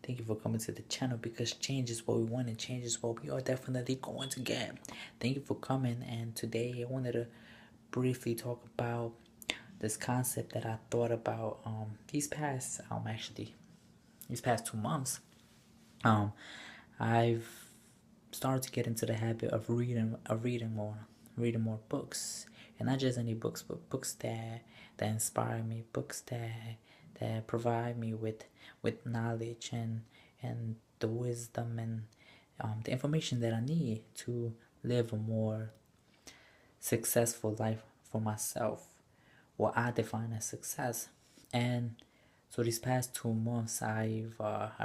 Thank you for coming to the channel, because change is what we want and change is what we are definitely going to get. Thank you for coming, and today I wanted to briefly talk about this concept that I thought about these past 2 months. I've started to get into the habit of reading more books, and not just any books, but books that inspire me, books that provide me with knowledge and the wisdom and the information that I need to live a more successful life for myself, what I define as success. And so these past 2 months, I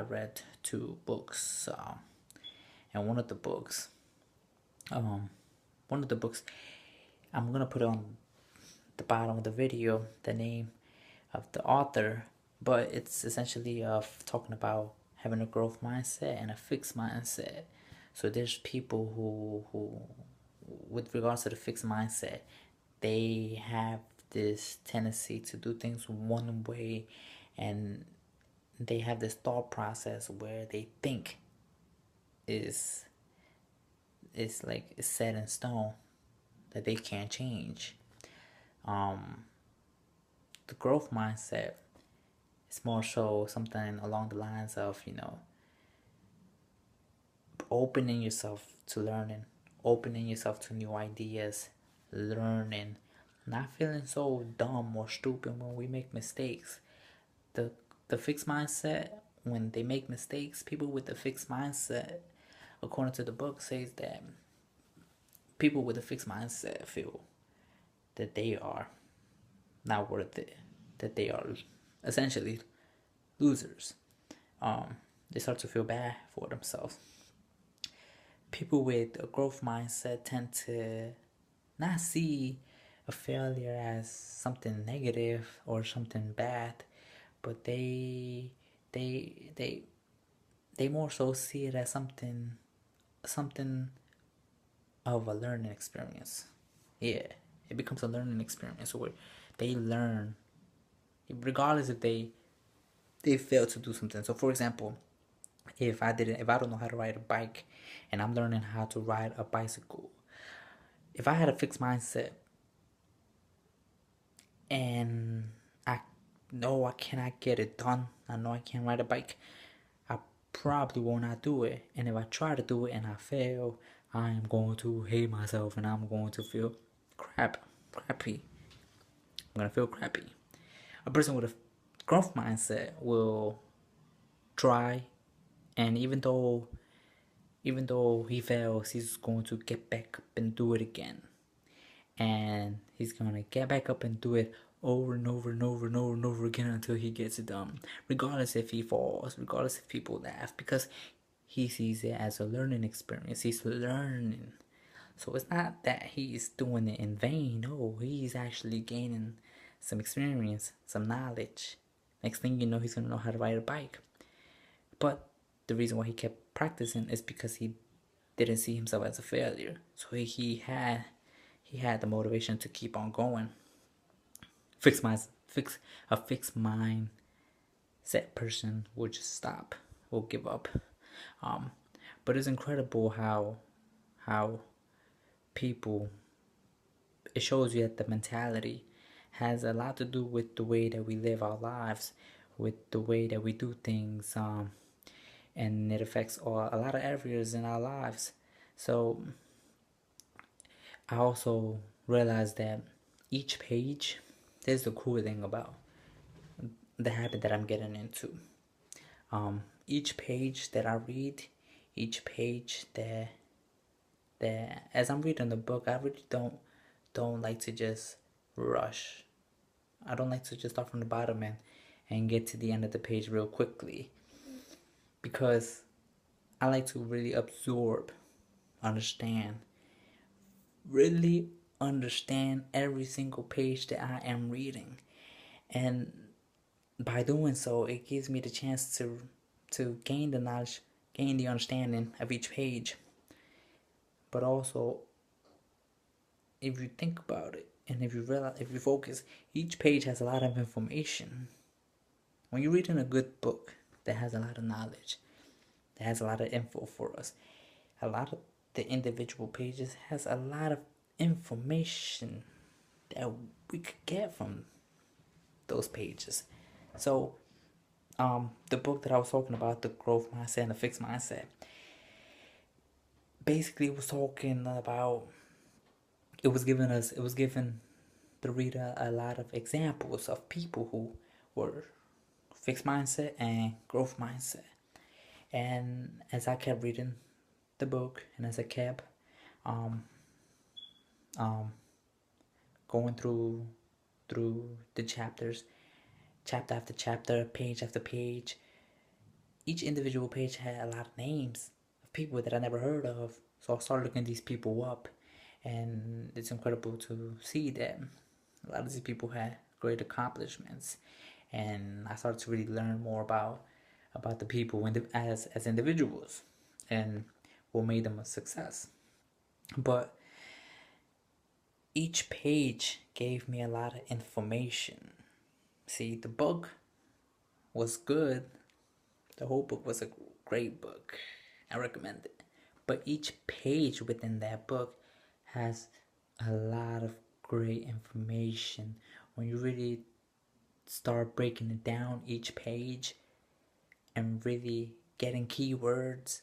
read 2 books, and one of the books, I'm gonna put on the bottom of the video the name of the author, but it's essentially talking about having a growth mindset and a fixed mindset. So there's people who with regards to the fixed mindset, they have this tendency to do things one way, and they have this thought process where they think is like it's set in stone, that they can't change. The growth mindset is more so something along the lines of, opening yourself to learning, opening yourself to new ideas, learning, not feeling so dumb or stupid when we make mistakes. The fixed mindset, when they make mistakes, people with the fixed mindset, according to the book, says that people with a fixed mindset feel that they are not worth it, that they are essentially losers. They start to feel bad for themselves. People with a growth mindset tend to not see a failure as something negative or something bad, but they more so see it as something of a learning experience. Yeah, it becomes a learning experience where they learn, regardless if they fail to do something. So, for example, if I don't know how to ride a bike, and I'm learning how to ride a bicycle, if I had a fixed mindset and I know I cannot get it done, I know I can't ride a bike, I probably will not do it. And if I try to do it and I fail, I am going to hate myself, and I'm going to feel crappy. I'm gonna feel crappy. A person with a growth mindset will try, and even though he fails, he's going to get back up and do it again. And he's gonna get back up and do it over and over and over and over and over again until he gets it done. Regardless if he falls, regardless if people laugh, because he sees it as a learning experience. He's learning. So it's not that he's doing it in vain. No, he's actually gaining some experience, some knowledge. Next thing you know, he's gonna know how to ride a bike. But the reason why he kept practicing is because he didn't see himself as a failure. So he had the motivation to keep on going. A fixed mind set person will just stop, will give up. But it's incredible how people, it shows you that the mentality has a lot to do with the way that we live our lives, with the way that we do things, and it affects a lot of areas in our lives. So I also realized that each page, there's the cool thing about the habit that I'm getting into. Each page that I read, each page that as I'm reading the book, I really don't like to just rush. I don't like to just start from the bottom and get to the end of the page real quickly, because I like to really absorb, really understand every single page that I am reading. And by doing so, it gives me the chance to gain the knowledge, gain the understanding of each page. But also, if you think about it, and if you focus, each page has a lot of information. When you're reading a good book, that has a lot of knowledge, that has a lot of info for us. A lot of the individual pages has a lot of information that we could get from those pages. So, the book that I was talking about, The Growth Mindset and the Fixed Mindset, basically was talking about, it was giving the reader a lot of examples of people who were fixed mindset and growth mindset. And as I kept reading the book, and as I kept um, going through the chapters, chapter after chapter, page after page, each individual page had a lot of names of people that I never heard of. So I started looking these people up, and it's incredible to see that a lot of these people had great accomplishments. And I started to really learn more about the people as individuals and what made them a success. But each page gave me a lot of information. See, the book was good. The whole book was a great book. I recommend it. But each page within that book has a lot of great information. When you really start breaking it down, each page, and really getting keywords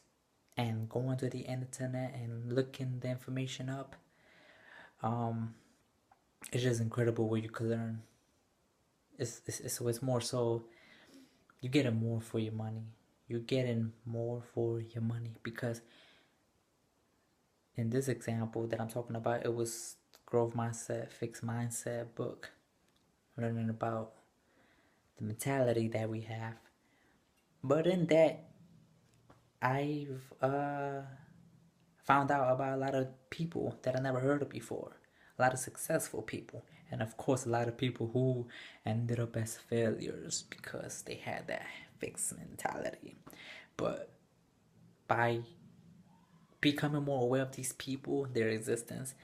and going to the internet and looking the information up, it's just incredible what you could learn. It's more so you're getting more for your money. You're getting more for your money because in this example that I'm talking about, it was growth mindset, fixed mindset book, learning about the mentality that we have. But in that, I've found out about a lot of people that I never heard of before, a lot of successful people, and of course a lot of people who ended up as failures because they had that fixed mentality. But by becoming more aware of these people, their existence,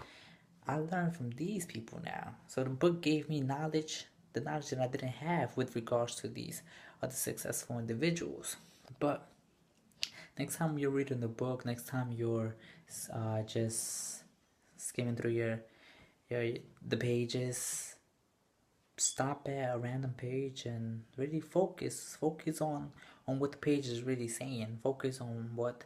I learned from these people now. So the book gave me knowledge, the knowledge that I didn't have with regards to these other successful individuals. But next time you're reading the book, next time you're just skimming through the pages, stop at a random page and really focus on what the page is really saying. Focus on what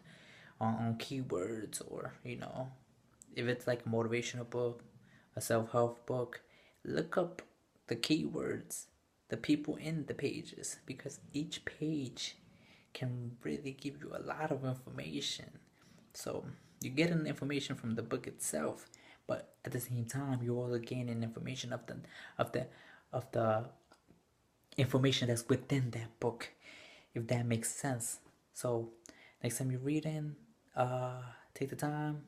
on keywords, or if it's like a motivational book, a self-help book, look up the keywords, the people in the pages, because each page can really give you a lot of information. So you're getting information from the book itself, but at the same time you're also gaining information of the information that's within that book, if that makes sense. So next time you're reading, take the time.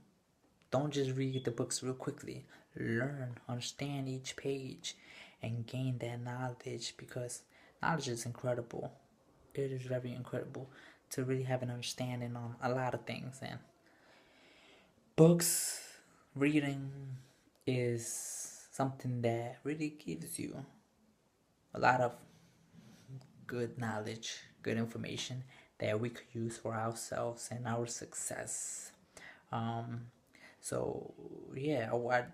Don't just read the books real quickly. Learn, understand each page, and gain that knowledge, because knowledge is incredible. It is very incredible to really have an understanding on a lot of things. And books, reading is something that really gives you a lot of good knowledge, good information that we could use for ourselves and our success. So yeah,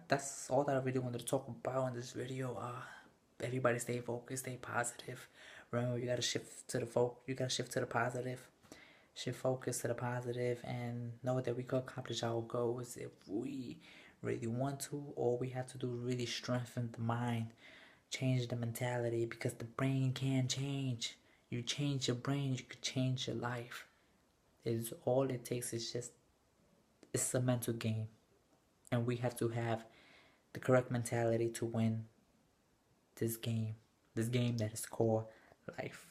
that's all that I really wanted to talk about in this video. Everybody stay focused, stay positive. Remember, you gotta shift to the positive. Shift focus to the positive, and know that we can accomplish our goals if we really want to. All we have to do is really strengthen the mind, change the mentality, because the brain can change. You change your brain, you could change your life. It's all it takes. It's a mental game, and we have to have the correct mentality to win this game that is called life.